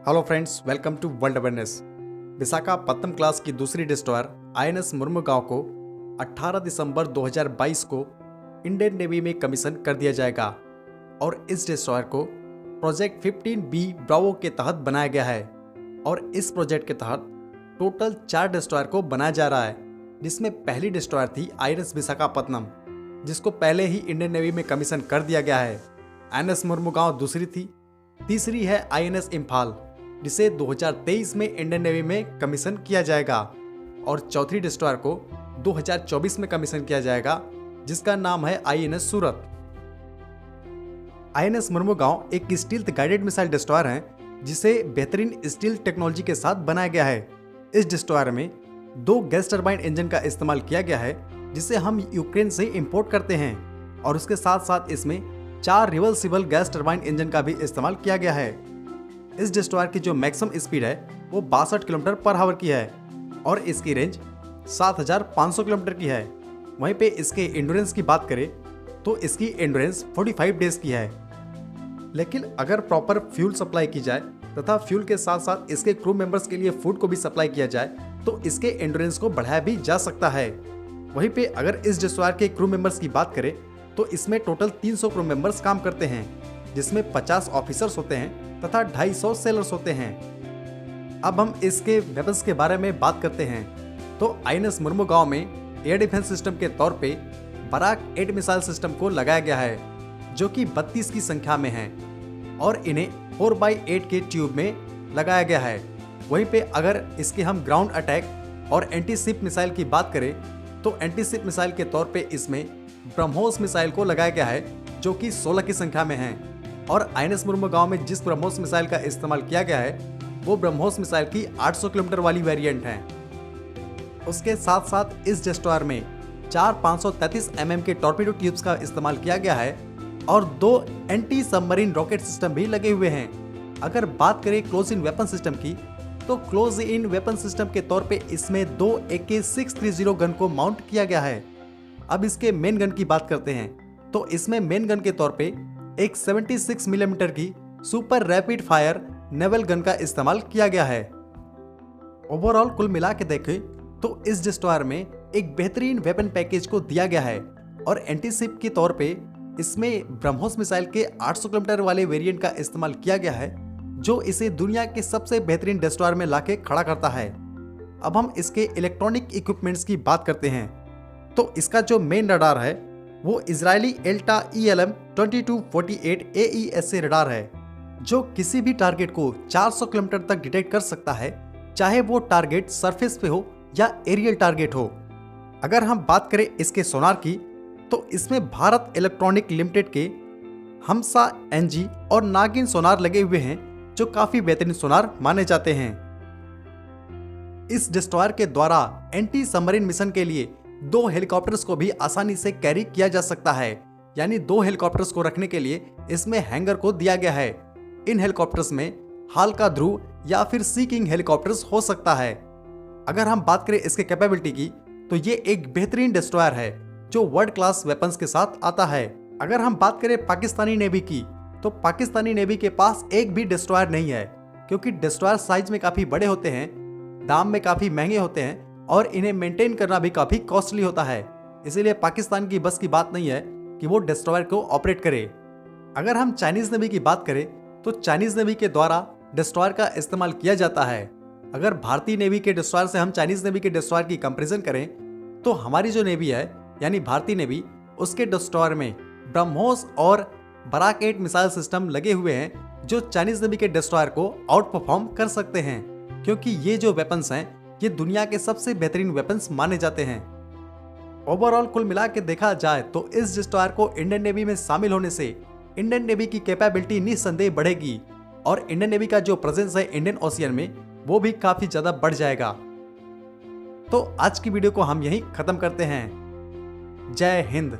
Hello friends, welcome to world awareness. Visakhapatnam class की दूसरी destroyer INS Mormugao को 18 दिसंबर 2022 को इंडियन नेवी में कमीशन कर दिया जाएगा और इस डिस्ट्रॉयर को प्रोजेक्ट 15B ब्रावो के तहत बनाया गया है। और इस प्रोजेक्ट के तहत टोटल 4 डिस्ट्रॉयर को बनाया जा रहा है, जिसमें पहली डिस्ट्रॉयर थी आईएनएस विशाखापत्तनम, जिसको पहले ही इंडियन नेवी में कमीशन कर दिया गया है। आईएनएस मुर्मुगांव दूसरी थी। तीसरी है आईएनएस इम्फाल, जिसे 2023 में इंडियन नेवी में कमीशन किया जाएगा। और चौथी डिस्ट्रॉयर को 2024 में कमीशन किया जाएगा, जिसका नाम है आईएनएस सूरत। आईएनएस मुर्मुगांव एक स्टील्थ गाइडेड मिसाइल डिस्ट्रॉयर है, जिसे बेहतरीन स्टील टेक्नोलॉजी के साथ बनाया गया है। इस डिस्ट्रॉयर में 2 गैस टरबाइन इंजन का इस्तेमाल किया गया है, जिसे हम यूक्रेन से इंपोर्ट करते हैं। और उसके साथ साथ इसमें 4 रिवर्सिबल गैस टरबाइन इंजन का भी इस्तेमाल किया गया है। इस डिस्ट्रॉयर की जो मैक्सिमम स्पीड है वो 62 किलोमीटर पर आवर की है और इसकी रेंज 7500 किलोमीटर की है। वहीं पे इसके एंड्योरेंस की बात करें तो इसकी एंड्योरेंस 45 डेज की है। लेकिन अगर प्रॉपर फ्यूल सप्लाई की जाए तथा फ्यूल के साथ साथ इसके क्रू मेंबर्स के लिए फूड को भी सप्लाई किया जाए तो इसके एंड्योरेंस को बढ़ाया भी जा सकता है। वहीं पे अगर इस डिस्ट्रॉयर के क्रू मेंबर्स की बात करें तो इसमें टोटल 300 क्रू मेंबर्स काम करते हैं, जिसमें 50 ऑफिसर्स होते हैं तथा 250 सेलर्स होते हैं। अब हम इसके वेपन्स के बारे में बात करते हैं तो आईएनएस मुर्मुगांव में एयर डिफेंस सिस्टम के तौर पे बराक 8 मिसाइल सिस्टम को लगाया गया है, जो कि 32 की संख्या में है और इन्हें 4x8 के ट्यूब में लगाया गया है। वहीं पे अगर इसके हम ग्राउंड अटैक और एंटी शिप मिसाइल की बात करें तो एंटी शिप मिसाइल के तौर पे इसमें ब्रह्मोस मिसाइल को लगाया गया है, जो कि 16 की संख्या में है। और आईएनएस मुर्मुगांव में जिस ब्रह्मोस मिसाइल का इस्तेमाल किया गया है वो ब्रह्मोस मिसाइल की 800 किलोमीटर वाली वेरिएंट है। उसके साथ साथ इस डिस्ट्रॉयर में 4 533 mm के टॉर्पीडो ट्यूब्स का इस्तेमाल किया गया है और 2 एंटी सबमरीन रॉकेट सिस्टम भी लगे हुए हैं। अगर बात करें क्लोज इन वेपन सिस्टम की तो क्लोज इन वेपन सिस्टम के तौर पे इसमें 2 AK-630 गन को माउंट किया गया है। अब इसके मेन गन की बात करते हैं तो इसमें मेन गन के तौर पे एक 76 मिलीमीटर की super rapid fire naval gun का इस्तेमाल किया गया है। ओवरऑल कुल मिला के देखें तो इस डिस्ट्रॉयर में एक बेहतरीन वेपन पैकेज को दिया गया है और एंटी शिप के तौर पे इसमें ब्रह्मोस मिसाइल के 800 किलोमीटर वाले वेरिएंट का इस्तेमाल किया गया है, जो इसे दुनिया के सबसे बेहतरीन डिस्ट्रॉयर में लाके खड़ा करता है। अब हम इसके इलेक्ट्रॉनिक इक्विपमेंट्स की बात करते हैं तो इसका जो मेन रडार है वो Israeli Elta ELM 2248 AESA radar है, जो किसी भी टारगेट को 400 किलोमीटर तक डिटेक्ट कर सकता है, चाहे वो टारगेट सरफेस पे हो या एरियल टारगेट हो। अगर हम बात करें इसके सोनार की तो इसमें भारत इलेक्ट्रॉनिक लिमिटेड के हमसा NG और नागिन सोनार लगे हुए हैं, जो काफी बेहतरीन सोनार माने जाते हैं। इस डिस्ट्रॉयर के द्वारा एंटी सबमरीन मिशन के लिए 2 हेलीकॉप्टर्स को भी आसानी से कैरी किया जा सकता है, यानी 2 हेलीकॉप्टर्स को रखने के लिए इसमें हैंगर को दिया गया है। इन हेलीकॉप्टर्स में हाल्का ध्रुव या फिर सी किंग हेलीकॉप्टर्स हो सकता है। अगर हम बात करें इसके कैपेबिलिटी की तो ये एक बेहतरीन डिस्ट्रॉयर है जो वर्ल्ड क्लास वेपन्स के साथ आता है। अगर हम बात करें पाकिस्तानी नेवी की तो पाकिस्तानी नेवी के पास एक भी डिस्ट्रॉयर नहीं है, क्योंकि डिस्ट्रॉयर साइज में काफी बड़े होते हैं, दाम में काफी महंगे होते हैं और इन्हें मेंटेन करना भी काफी कॉस्टली होता है। इसीलिए पाकिस्तान की बस की बात नहीं है कि वो डिस्ट्रॉयर को ऑपरेट करे। अगर हम चाइनीज नेवी की बात करें तो चाइनीज नेवी के द्वारा डिस्ट्रॉयर का इस्तेमाल किया जाता है। अगर भारतीय नेवी के डिस्ट्रॉयर से हम चाइनीज नेवी के डिस्ट्रॉयर की कंपैरिजन करें तो हमारी जो नेवी है यानी भारतीय नेवी, उसके डिस्ट्रॉयर में ब्रह्मोस और बराक 8 मिसाइल सिस्टम लगे हुए हैं, जो चाइनीज नेवी के डिस्ट्रॉयर को आउट परफॉर्म कर सकते हैं, क्योंकि ये जो वेपन्स हैं ये दुनिया के सबसे बेहतरीन वेपन्स माने जाते हैं। ओवरऑल कुल मिला के देखा जाए तो इस डिस्ट्रॉयर को इंडियन नेवी में शामिल होने से इंडियन नेवी की कैपेबिलिटी निस्संदेह बढ़ेगी और इंडियन नेवी का जो प्रेजेंस है इंडियन ओशियन में वो भी काफी ज्यादा बढ़ जाएगा। तो आज की वीडियो को हम यहीं खत्म करते हैं। जय हिंद।